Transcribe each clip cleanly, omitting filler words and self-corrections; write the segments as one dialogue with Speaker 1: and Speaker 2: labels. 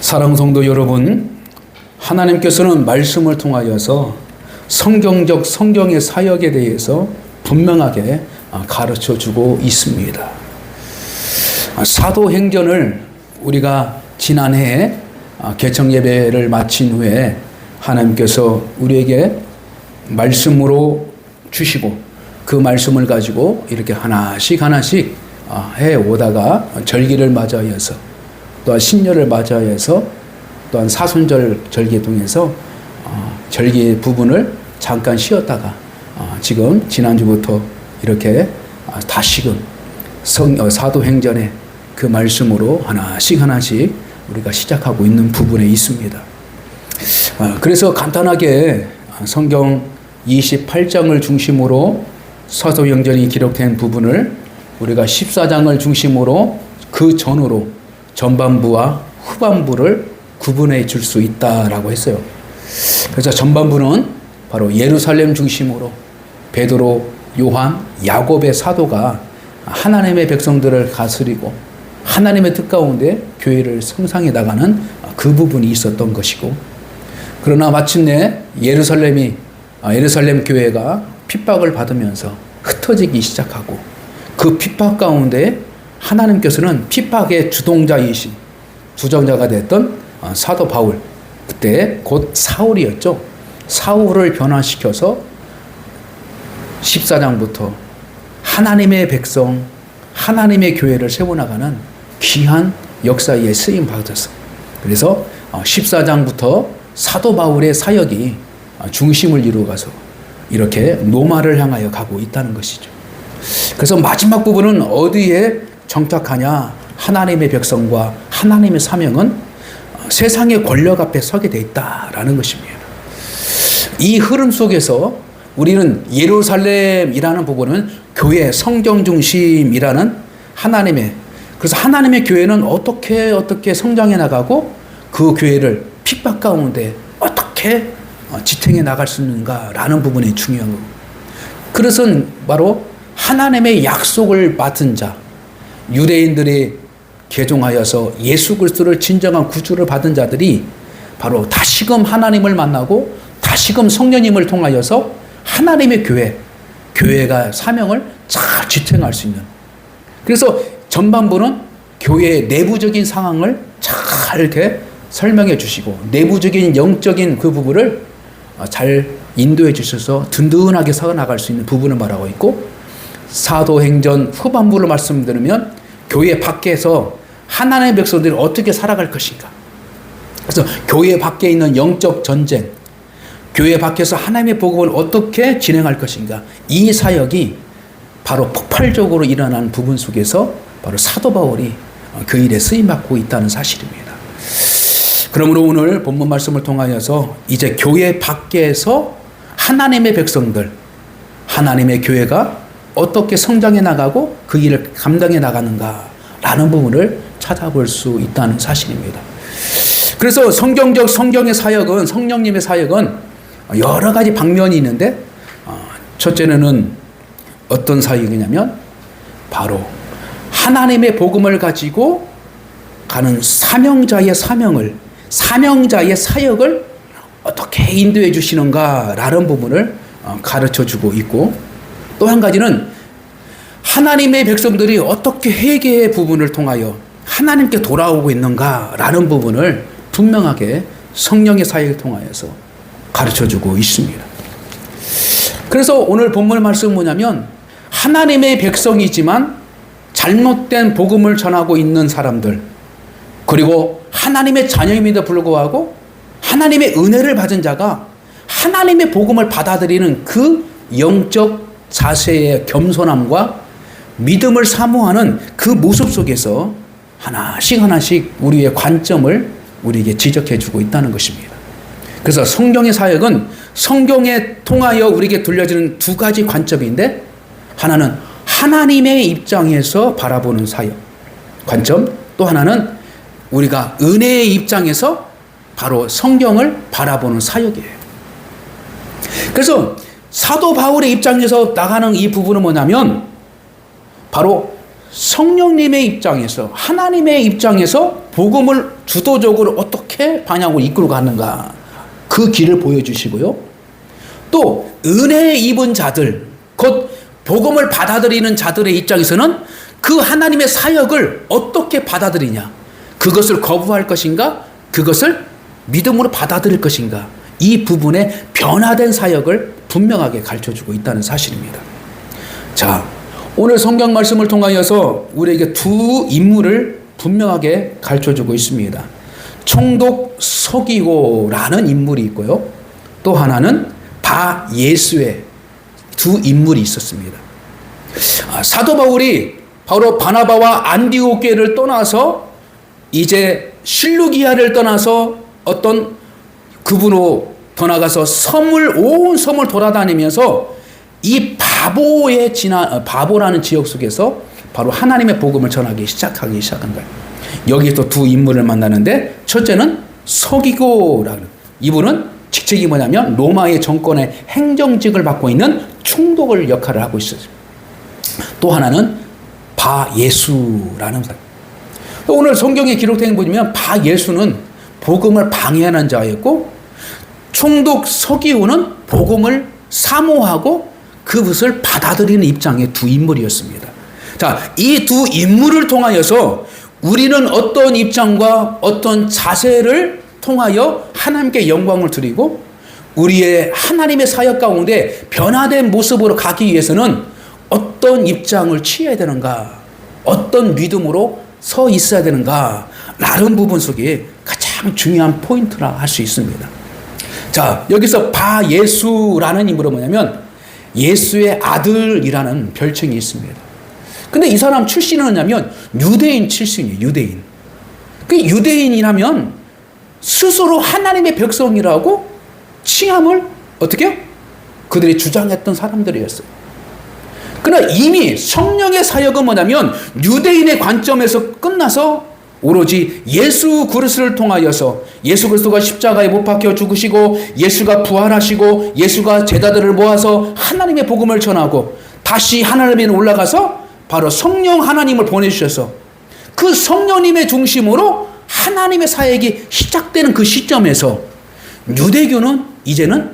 Speaker 1: 사랑하는 성도 여러분, 하나님께서는 말씀을 통하여서 성경의 사역에 대해서 분명하게 가르쳐주고 있습니다. 사도행전을 우리가 지난해 개청 예배를 마친 후에 하나님께서 우리에게 말씀으로 주시고 그 말씀을 가지고 이렇게 하나씩 해오다가 절기를 맞이해서 또한 신년을 맞이해서 또한 사순절 절기에 통해서 절기 부분을 잠깐 쉬었다가 지금 지난주부터 이렇게 다시금 사도행전의 그 말씀으로 하나씩 우리가 시작하고 있는 부분에 있습니다. 그래서 간단하게 성경 28장을 중심으로 사도행전이 기록된 부분을 우리가 14장을 중심으로 그 전후로 전반부와 후반부를 구분해 줄 수 있다라고 했어요. 그래서 전반부는 바로 예루살렘 중심으로 베드로, 요한, 야곱의 사도가 하나님의 백성들을 다스리고 하나님의 뜻 가운데 교회를 성장해 나가는 그 부분이 있었던 것이고, 그러나 마침내 예루살렘 교회가 핍박을 받으면서 흩어지기 시작하고 그 핍박 가운데 하나님께서는 핍박의 주동자이신 주정자가 됐던 사도 바울, 그때 곧 사울이었죠. 사울을 변화시켜서 14장부터 하나님의 백성, 하나님의 교회를 세워나가는 귀한 역사에 쓰임 받았어. 그래서 14장부터 사도 바울의 사역이 중심을 이루어가서 이렇게 로마를 향하여 가고 있다는 것이죠. 그래서 마지막 부분은 어디에 정착하냐? 하나님의 백성과 하나님의 사명은 세상의 권력 앞에 서게 돼 있다라는 것입니다. 이 흐름 속에서 우리는 예루살렘이라는 부분은 교회 성경 중심이라는 그래서 하나님의 교회는 어떻게 성장해 나가고 그 교회를 핍박 가운데 어떻게 지탱해 나갈 수 있는가라는 부분이 중요한 거고, 그것은 바로 하나님의 약속을 받은 자, 유대인들이 개종하여서 예수 그리스도를 진정한 구주를 받은 자들이 바로 다시금 하나님을 만나고 다시금 성령님을 통하여서 하나님의 교회가 사명을 잘 지탱할 수 있는, 그래서 전반부는 교회의 내부적인 상황을 잘 이렇게 설명해 주시고 내부적인 영적인 그 부분을 잘 인도해 주셔서 든든하게 살아나갈 수 있는 부분을 말하고 있고, 사도행전 후반부를 말씀드리면 교회 밖에서 하나님의 백성들이 어떻게 살아갈 것인가. 그래서 교회 밖에 있는 영적 전쟁, 교회 밖에서 하나님의 복음을 어떻게 진행할 것인가. 이 사역이 바로 폭발적으로 일어나는 부분 속에서 바로 사도 바울이 그 일에 쓰임받고 있다는 사실입니다. 그러므로 오늘 본문 말씀을 통하여서 이제 교회 밖에서 하나님의 백성들, 하나님의 교회가 어떻게 성장해 나가고 그 일을 감당해 나가는가라는 부분을 찾아볼 수 있다는 사실입니다. 그래서 성경의 사역은, 성령님의 사역은 여러 가지 방면이 있는데, 첫째는 어떤 사역이냐면 바로 하나님의 복음을 가지고 가는 사명자의 사역을 어떻게 인도해 주시는가라는 부분을 가르쳐 주고 있고, 또 한 가지는 하나님의 백성들이 어떻게 회개의 부분을 통하여 하나님께 돌아오고 있는가라는 부분을 분명하게 성령의 사역을 통하여서 가르쳐주고 있습니다. 그래서 오늘 본문 말씀은 뭐냐면, 하나님의 백성이지만 잘못된 복음을 전하고 있는 사람들, 그리고 하나님의 자녀임에도 불구하고 하나님의 은혜를 받은 자가 하나님의 복음을 받아들이는 그 영적 자세의 겸손함과 믿음을 사모하는 그 모습 속에서 하나씩 우리의 관점을 우리에게 지적해 주고 있다는 것입니다. 그래서 성경의 사역은 성경에 통하여 우리에게 들려지는 두 가지 관점인데, 하나는 하나님의 입장에서 바라보는 사역 관점, 또 하나는 우리가 은혜의 입장에서 바로 성경을 바라보는 사역이에요. 그래서 사도 바울의 입장에서 나가는 이 부분은 뭐냐면 바로 성령님의 입장에서, 하나님의 입장에서 복음을 주도적으로 어떻게 방향으로 이끌어 가는가, 그 길을 보여주시고요. 또 은혜 입은 자들, 곧 복음을 받아들이는 자들의 입장에서는 그 하나님의 사역을 어떻게 받아들이냐, 그것을 거부할 것인가, 그것을 믿음으로 받아들일 것인가, 이 부분에 변화된 사역을 분명하게 가르쳐주고 있다는 사실입니다. 자, 오늘 성경 말씀을 통하여서 우리에게 두 인물을 분명하게 가르쳐주고 있습니다. 총독 서기고라는 인물이 있고요. 또 하나는 바예수의 두 인물이 있었습니다. 사도 바울이 바로 바나바와 안디옥 교회를 떠나서 이제 실루기아를 떠나서 어떤 그분으로 더 나가서 온 섬을 돌아다니면서 이 바보라는 지역 속에서 바로 하나님의 복음을 전하기 시작한 거예요. 여기서 두 인물을 만나는데, 첫째는 서기고라는 이분은 직책이 뭐냐면 로마의 정권의 행정직을 맡고 있는 총독을 역할을 하고 있어요. 또 하나는 바예수라는 사람. 오늘 성경에 기록된 거 보면 바예수는 복음을 방해하는 자였고, 총독 서기고는 복음을 사모하고 그것을 받아들이는 입장의 두 인물이었습니다. 자, 이 두 인물을 통하여서 우리는 어떤 입장과 어떤 자세를 통하여 하나님께 영광을 드리고 우리의 하나님의 사역 가운데 변화된 모습으로 가기 위해서는 어떤 입장을 취해야 되는가, 어떤 믿음으로 서 있어야 되는가, 라는 부분 속에 가장 중요한 포인트라 할 수 있습니다. 자, 여기서 바예수라는 인물은 뭐냐면 예수의 아들이라는 별칭이 있습니다. 근데 이 사람 출신은 뭐냐면 유대인 출신이에요. 유대인. 그 유대인이라면 스스로 하나님의 백성이라고 칭함을 어떻게 해요? 그들이 주장했던 사람들이었어요. 그러나 이미 성령의 사역은 뭐냐면 유대인의 관점에서 끝나서 오로지 예수 그리스도를 통하여서, 예수 그리스도가 십자가에 못 박혀 죽으시고 예수가 부활하시고 예수가 제자들을 모아서 하나님의 복음을 전하고 다시 하나님에 올라가서 바로 성령 하나님을 보내주셔서 그 성령님의 중심으로 하나님의 사역이 시작되는 그 시점에서 유대교는 이제는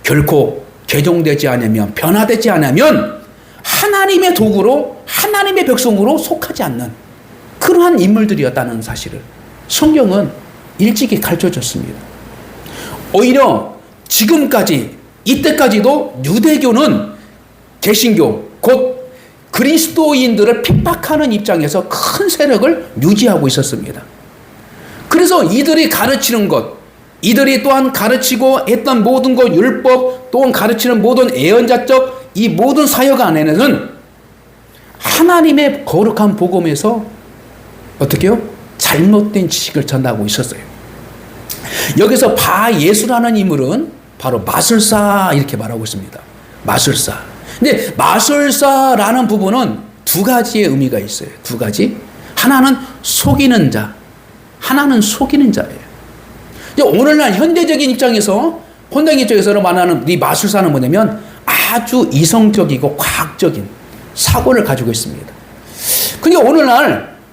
Speaker 1: 결코 개종되지 않으면, 변화되지 않으면 하나님의 도구로, 하나님의 백성으로 속하지 않는 그러한 인물들이었다는 사실을 성경은 일찍이 가르쳐줬습니다. 오히려 지금까지, 이때까지도 유대교는 개신교, 곧 그리스도인들을 핍박하는 입장에서 큰 세력을 유지하고 있었습니다. 그래서 이들이 가르치는 것, 이들이 또한 가르치고 했던 모든 것, 율법, 또한 가르치는 모든 예언자적 이 모든 사역 안에는 하나님의 거룩한 복음에서 어떻게 해요? 잘못된 지식을 전하고 있었어요. 여기서 바예수라는 인물은 바로 마술사, 이렇게 말하고 있습니다. 마술사. 근데 마술사라는 부분은 두 가지의 의미가 있어요. 두 가지. 하나는 속이는 자, 하나는 속이는 자예요. 오늘날 현대적인 입장에서, 말하는 이 마술사는 뭐냐면 아주 이성적이고 과학적인 사고를 가지고 있습니다. 그러니까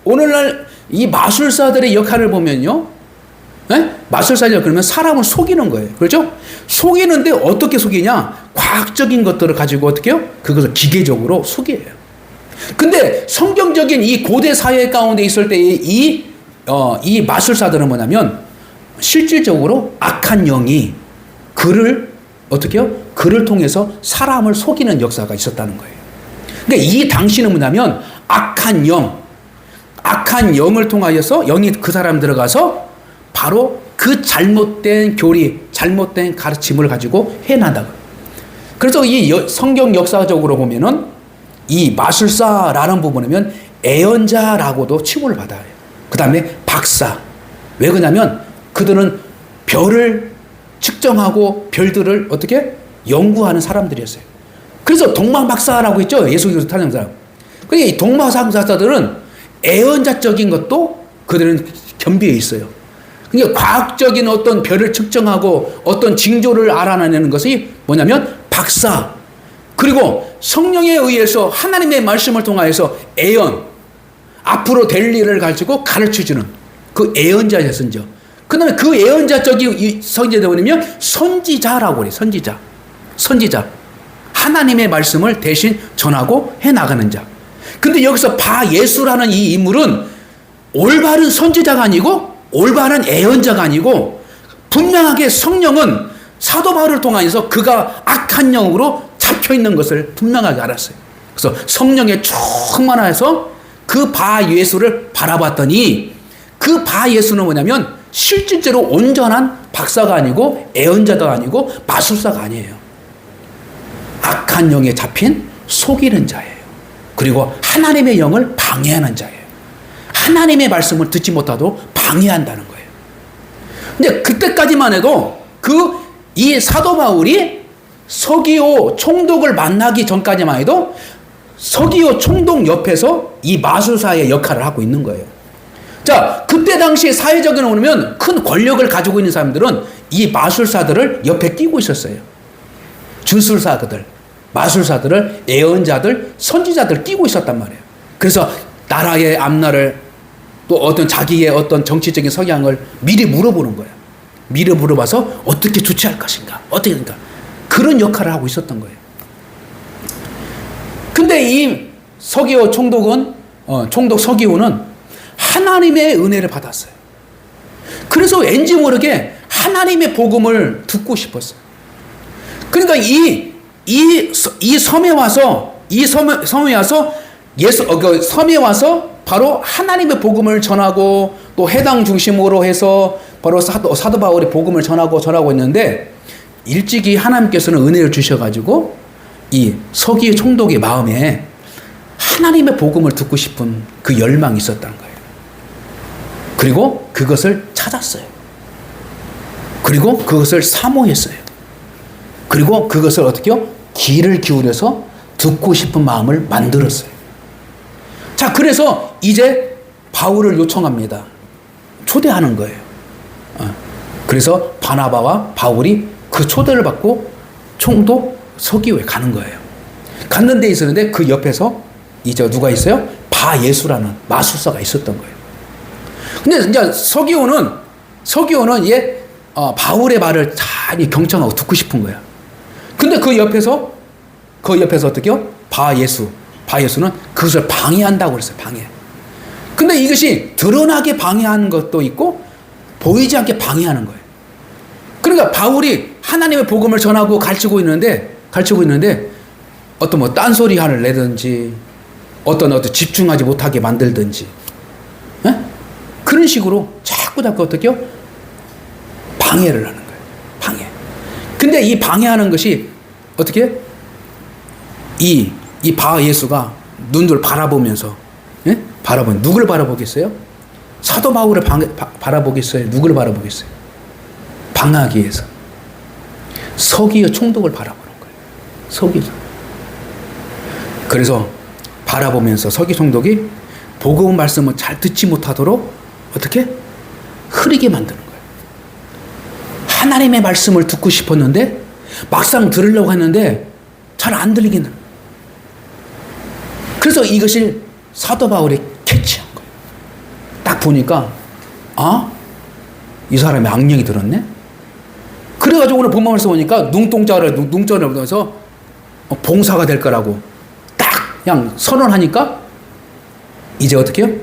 Speaker 1: 오늘날 이 마술사들의 역할을 보면요, 마술사들 그러면 사람을 속이는 거예요. 그렇죠? 속이는데 어떻게 속이냐? 과학적인 것들을 가지고 어떻게 해요? 그것을 기계적으로 속여요. 근데 성경적인 이 고대 사회 가운데 있을 때의 이 마술사들은 뭐냐면 실질적으로 악한 영이 그를 어떻게 해요? 그를 통해서 사람을 속이는 역사가 있었다는 거예요. 그러니까 이 당시는 뭐냐면 악한 영을 통하여서 영이 그 사람 들어가서 바로 그 잘못된 교리, 잘못된 가르침을 가지고 해난다고. 그래서 이 성경 역사적으로 보면은 이 마술사라는 부분이면 애언자라고도 칭호를 받아요. 그 다음에 박사. 왜 그러냐면 그들은 별을 측정하고 별들을 어떻게 연구하는 사람들이었어요. 그래서 동방박사라고 했죠. 예수 그리스도 타는 사람. 그러니까 이 동방박사들은 애언자적인 것도 그들은 겸비해 있어요. 그러니까 과학적인 어떤 별을 측정하고 어떤 징조를 알아내는 것이 뭐냐면 박사. 그리고 성령에 의해서 하나님의 말씀을 통하여서 애언, 앞으로 될 일을 가지고 가르쳐주는 그 예언자의 선지자. 그 다음에 그 예언자 쪽이 선지자가 뭐냐면 선지자라고 그래요. 선지자. 하나님의 말씀을 대신 전하고 해나가는 자. 근데 여기서 바예수라는 이 인물은 올바른 선지자가 아니고 올바른 예언자가 아니고 분명하게 성령은 사도 바울을 통해서 그가 악한 영으로 잡혀 있는 것을 분명하게 알았어요. 그래서 성령에 충만해서 그 바예수를 바라봤더니 그 바예수는 뭐냐면 실질적으로 온전한 박사가 아니고 예언자도 아니고 마술사가 아니에요. 악한 영에 잡힌 속이는 자예요. 그리고 하나님의 영을 방해하는 자예요. 하나님의 말씀을 듣지 못하도록 방해한다는 거예요. 근데 그때까지만 해도 이 사도 바울이 서기오 총독을 만나기 전까지만 해도 서기오 총독 옆에서 이 마술사의 역할을 하고 있는 거예요. 자, 그때 당시에 사회적으로 보면 큰 권력을 가지고 있는 사람들은 이 마술사들을 옆에 끼고 있었어요. 주술사들, 마술사들을 예언자들, 선지자들 끼고 있었단 말이에요. 그래서 나라의 앞날을 또 어떤 자기의 어떤 정치적인 성향을 미리 물어보는 거예요. 미리 물어봐서 어떻게 조치할 것인가, 어떻게 된가. 그런 역할을 하고 있었던 거예요. 근데 이 서기오 총독은, 총독 서기오는 하나님의 은혜를 받았어요. 그래서 왠지 모르게 하나님의 복음을 듣고 싶었어요. 그러니까 이 섬에 와서 섬에 와서 바로 하나님의 복음을 전하고 또 해당 중심으로 해서 바로 사도 바울이 복음을 전하고 있는데 일찍이 하나님께서는 은혜를 주셔가지고 이 서기 총독의 마음에 하나님의 복음을 듣고 싶은 그 열망이 있었다는 거예요. 그리고 그것을 찾았어요. 그리고 그것을 사모했어요. 그리고 그것을 어떻게요? 귀를 기울여서 듣고 싶은 마음을 만들었어요. 자, 그래서 이제 바울을 요청합니다. 초대하는 거예요. 그래서 바나바와 바울이 그 초대를 받고 총독 서기오에 가는 거예요. 갔는 데 있었는데 그 옆에서 이제 누가 있어요? 바예수라는 마술사가 있었던 거예요. 근데 이제 서기오는 바울의 말을 잘 경청하고 듣고 싶은 거야. 근데 그 옆에서 어떻게요? 바예수는 그것을 방해한다고 그랬어요. 방해. 근데 이것이 드러나게 방해하는 것도 있고 보이지 않게 방해하는 거예요. 그러니까 바울이 하나님의 복음을 전하고 가르치고 있는데 어떤 뭐 딴소리 하를 내든지 어떤 집중하지 못하게 만들든지 그런 식으로 자꾸 어떻게요? 방해를 하는 거예요. 방해. 근데 이 방해하는 것이 어떻게? 이 바예수가 눈을 바라보면서 누구를 바라보겠어요? 사도 바울을 바라보겠어요? 누구를 바라보겠어요? 방하기 위해서 서기의 총독을 바라보는 거예요. 서기. 그래서 바라보면서 서기 총독이 복음 말씀을 잘 듣지 못하도록 어떻게? 흐리게 만드는 거예요. 하나님의 말씀을 듣고 싶었는데 막상 들으려고 했는데 잘 안 들리게 되는 거예요. 그래서 이것을 사도 바울이 캐치한 거예요. 딱 보니까 이 사람이 악령이 들었네? 그래가지고 오늘 본문 말씀 보니까 눈동자를 보면서 봉사가 될 거라고 딱 그냥 선언하니까 이제 어떻게 해요?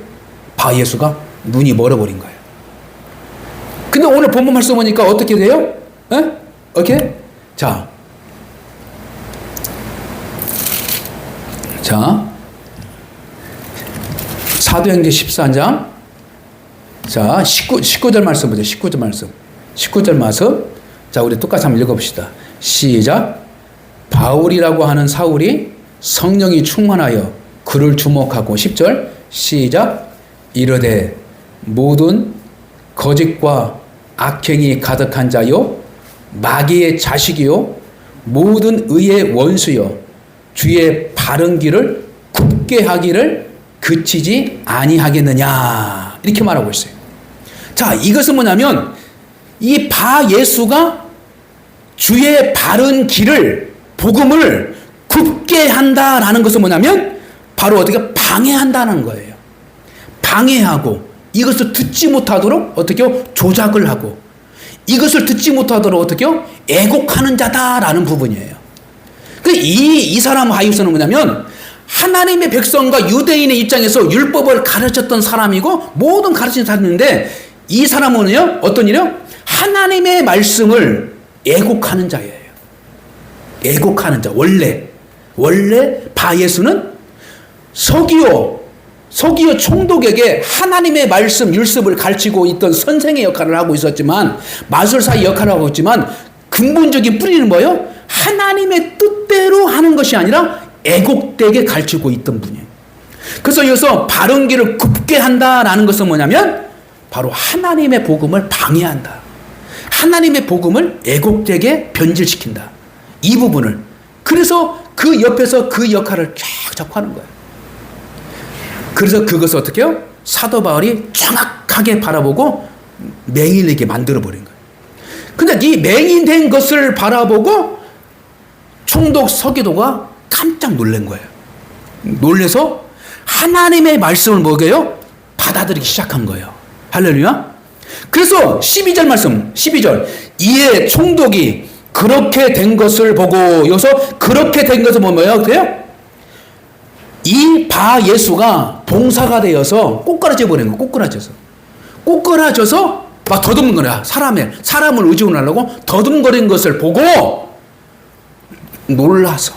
Speaker 1: 바예수가 눈이 멀어버린 거예요. 근데 오늘 본문 말씀 보니까 어떻게 돼요? 오케이? 자, 사도행전 14장. 자, 19절 말씀 보죠. 19절 말씀. 자, 우리 똑같이 한번 읽어봅시다. 시작. 바울이라고 하는 사울이 성령이 충만하여 그를 주목하고 10절. 시작. 이르되 모든 거짓과 악행이 가득한 자요 마귀의 자식이요 모든 의의 원수요 주의 바른 길을 굽게 하기를 그치지 아니하겠느냐 이렇게 말하고 있어요. 자, 이것은 뭐냐면 이 바예수가 주의 바른 길을 복음을 굽게 한다라는 것은 뭐냐면 바로 어떻게 방해한다는 거예요. 방해하고 이것을 듣지 못하도록 어떻게요? 조작을 하고 이것을 듣지 못하도록 어떻게요? 애곡하는 자다라는 부분이에요. 이 사람 하이오스는 뭐냐면 하나님의 백성과 유대인의 입장에서 율법을 가르쳤던 사람이고 모든 가르치는 사람인데 이 사람은요 어떤 일이요? 하나님의 말씀을 애곡하는 자예요. 애곡하는 자. 원래 바예수는 서기오 총독에게 하나님의 말씀 율법을 가르치고 있던 선생의 역할을 하고 있었지만 마술사의 역할을 하고 있지만 근본적인 뿌리는 뭐예요? 하나님의 뜻대로 하는 것이 아니라 애곡되게 가르치고 있던 분이에요. 그래서 여기서 바른 길을 굽게 한다라는 것은 뭐냐면 바로 하나님의 복음을 방해한다. 하나님의 복음을 애곡되게 변질시킨다. 이 부분을. 그래서 그 옆에서 그 역할을 쫙 하는 거예요. 그래서 그것을 어떻게 해요? 사도 바울이 정확하게 바라보고 맹인에게 만들어버린 거예요. 근데 이 맹인된 것을 바라보고 총독 서기도가 깜짝 놀란 거예요. 놀래서 하나님의 말씀을 먹여요? 받아들이기 시작한 거예요. 할렐루야. 그래서 12절 말씀, 12절. 이에 총독이 그렇게 된 것을 보고, 여기서 그렇게 된 것을 보면 뭐예요? 이 바 예수가 봉사가 되어서 꼬꾸라져 버린 거예요. 꼬꾸라져서 막 더듬거려. 사람을 의지하려고 더듬거린 것을 보고 놀라서,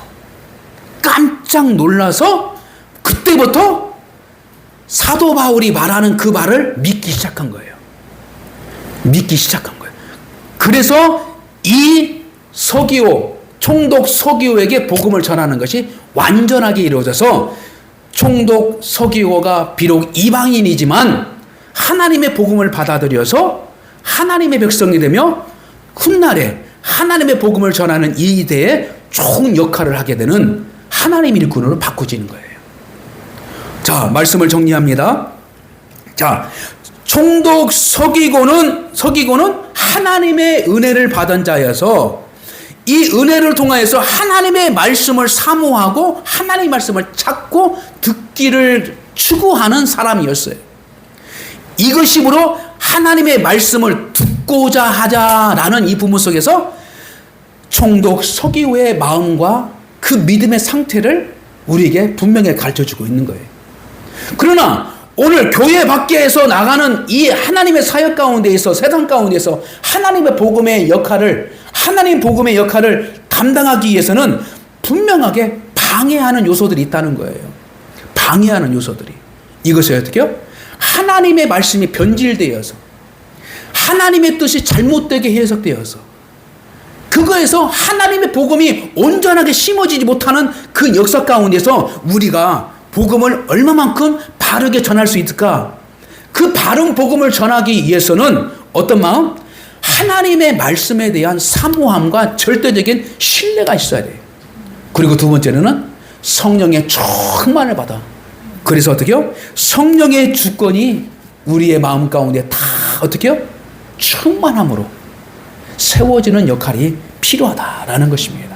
Speaker 1: 깜짝 놀라서 그때부터 사도 바울이 말하는 그 말을 믿기 시작한 거예요. 그래서 이 총독 서기오에게 복음을 전하는 것이 완전하게 이루어져서 총독 서기오가 비록 이방인이지만 하나님의 복음을 받아들여서 하나님의 백성이 되며 훗날에 하나님의 복음을 전하는 이 대에 좋은 역할을 하게 되는 하나님의 일꾼으로 바꾸지는 거예요. 자, 말씀을 정리합니다. 자, 총독 서기고는 하나님의 은혜를 받은 자여서 이 은혜를 통하여서 하나님의 말씀을 사모하고 하나님의 말씀을 찾고 듣기를 추구하는 사람이었어요. 이것이 바로 하나님의 말씀을 듣고자 하자라는 이 부분 속에서 총독 서기오의 마음과 그 믿음의 상태를 우리에게 분명히 가르쳐주고 있는 거예요. 그러나 오늘 교회 밖에서 나가는 이 하나님의 사역 가운데에서 세상 가운데서 하나님의 복음의 역할을 감당하기 위해서는 분명하게 방해하는 요소들이 있다는 거예요. 방해하는 요소들이. 이것이 어떻게 해요? 하나님의 말씀이 변질되어서 하나님의 뜻이 잘못되게 해석되어서 그거에서 하나님의 복음이 온전하게 심어지지 못하는 그 역사 가운데서 우리가 복음을 얼마만큼 바르게 전할 수 있을까? 그 바른 복음을 전하기 위해서는 어떤 마음? 하나님의 말씀에 대한 사모함과 절대적인 신뢰가 있어야 돼요. 그리고 두 번째는 성령의 충만을 받아. 그래서 어떻게 해요? 성령의 주권이 우리의 마음 가운데 다 어떻게 해요? 충만함으로 세워지는 역할이 필요하다라는 것입니다.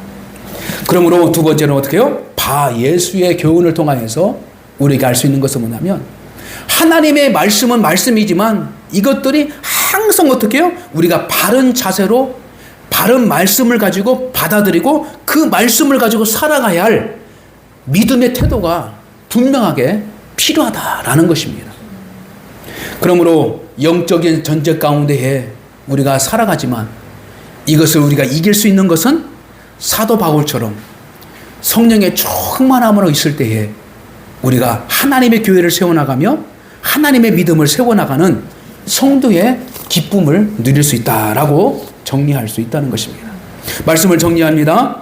Speaker 1: 그러므로 두 번째는 어떻게 해요? 바 예수의 교훈을 통하여서 우리가 알 수 있는 것은 뭐냐면 하나님의 말씀은 말씀이지만 이것들이 항상 어떻게 해요? 우리가 바른 자세로 바른 말씀을 가지고 받아들이고 그 말씀을 가지고 살아가야 할 믿음의 태도가 분명하게 필요하다라는 것입니다. 그러므로 영적인 전쟁 가운데에 우리가 살아가지만 이것을 우리가 이길 수 있는 것은 사도 바울처럼 성령의 충만함으로 있을 때에 우리가 하나님의 교회를 세워나가며 하나님의 믿음을 세워나가는 성도의 기쁨을 누릴 수 있다라고 정리할 수 있다는 것입니다. 말씀을 정리합니다.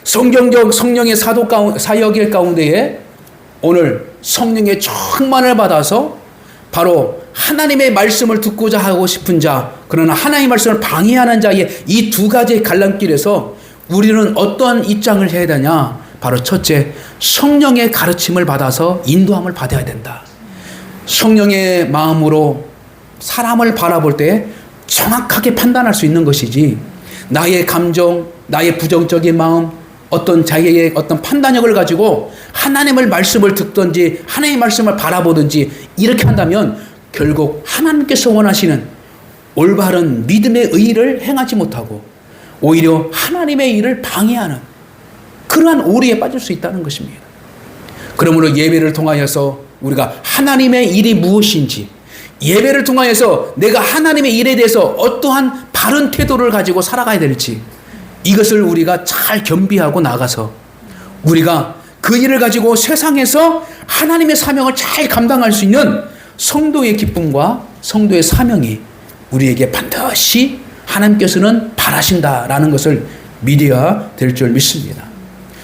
Speaker 1: 성경적 성령의 사역일 가운데에 오늘 성령의 충만을 받아서 바로 하나님의 말씀을 듣고자 하고 싶은 자, 그러나 하나님의 말씀을 방해하는 자의 이 두 가지의 갈림길에서 우리는 어떠한 입장을 해야 되냐? 바로 첫째, 성령의 가르침을 받아서 인도함을 받아야 된다. 성령의 마음으로 사람을 바라볼 때 정확하게 판단할 수 있는 것이지 나의 감정, 나의 부정적인 마음, 어떤 자기의 어떤 판단력을 가지고 하나님의 말씀을 듣든지 하나님의 말씀을 바라보든지 이렇게 한다면 결국 하나님께서 원하시는 올바른 믿음의 의를 행하지 못하고 오히려 하나님의 일을 방해하는 그러한 오류에 빠질 수 있다는 것입니다. 그러므로 예배를 통하여서 우리가 하나님의 일이 무엇인지, 예배를 통하여서 내가 하나님의 일에 대해서 어떠한 바른 태도를 가지고 살아가야 될지, 이것을 우리가 잘 겸비하고 나가서 우리가 그 일을 가지고 세상에서 하나님의 사명을 잘 감당할 수 있는 성도의 기쁨과 성도의 사명이 우리에게 반드시 하나님께서는 바라신다라는 것을 믿어야 될 줄 믿습니다.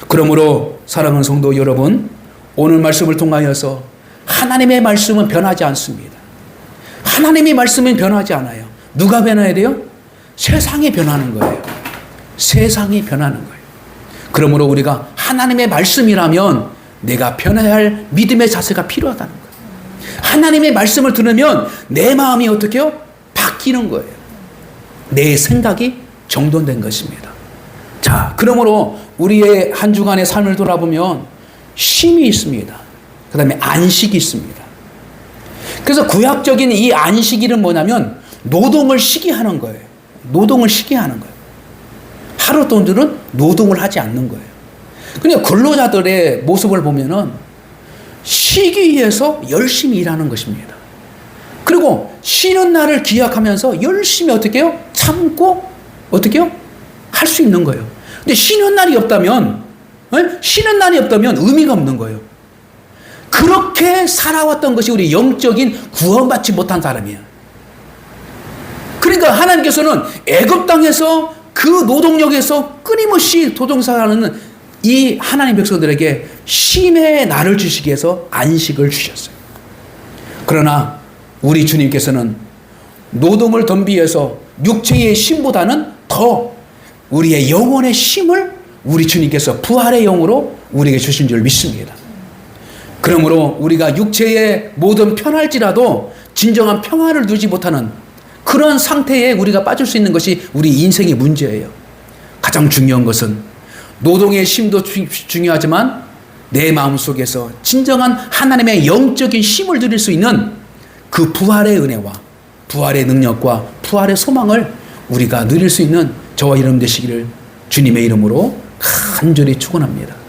Speaker 1: 그러므로 사랑하는 성도 여러분, 오늘 말씀을 통하여서 하나님의 말씀은 변하지 않습니다. 하나님의 말씀은 변하지 않아요. 누가 변해야 돼요? 세상이 변하는 거예요. 세상이 변하는 거예요. 그러므로 우리가 하나님의 말씀이라면 내가 변해야 할 믿음의 자세가 필요하다는 거예요. 하나님의 말씀을 들으면 내 마음이 어떻게 해요? 바뀌는 거예요. 내 생각이 정돈된 것입니다. 자, 그러므로 우리의 한 주간의 삶을 돌아보면 쉼이 있습니다. 그 다음에 안식이 있습니다. 그래서 구약적인 이 안식일은 뭐냐면 노동을 쉬게 하는 거예요. 노동을 쉬게 하는 거예요. 하루 동안은 노동을 하지 않는 거예요. 그냥 근로자들의 모습을 보면은 쉬기 위해서 열심히 일하는 것입니다. 그리고 쉬는 날을 기약하면서 열심히 어떻게 해요? 참고 어떻게 해요? 할 수 있는 거예요. 근데 쉬는 날이 없다면, 쉬는 날이 없다면 의미가 없는 거예요. 그렇게 살아왔던 것이 우리 영적인 구원받지 못한 사람이에요. 그러니까 하나님께서는 애굽 땅에서 그 노동력에서 끊임없이 도동사하는 이 하나님 백성들에게 쉼의 날을 주시기 위해서 안식을 주셨어요. 그러나 우리 주님께서는 노동을 덤비해서 육체의 쉼보다는 더 우리의 영혼의 쉼을 우리 주님께서 부활의 영으로 우리에게 주신 줄 믿습니다. 그러므로 우리가 육체의 모든 편할지라도 진정한 평화를 누리지 못하는 그런 상태에 우리가 빠질 수 있는 것이 우리 인생의 문제예요. 가장 중요한 것은 노동의 쉼도 중요하지만 내 마음속에서 진정한 하나님의 영적인 쉼을 누릴 수 있는 그 부활의 은혜와 부활의 능력과 부활의 소망을 우리가 누릴 수 있는 저와 여러분 되시기를 주님의 이름으로 간절히 축원합니다.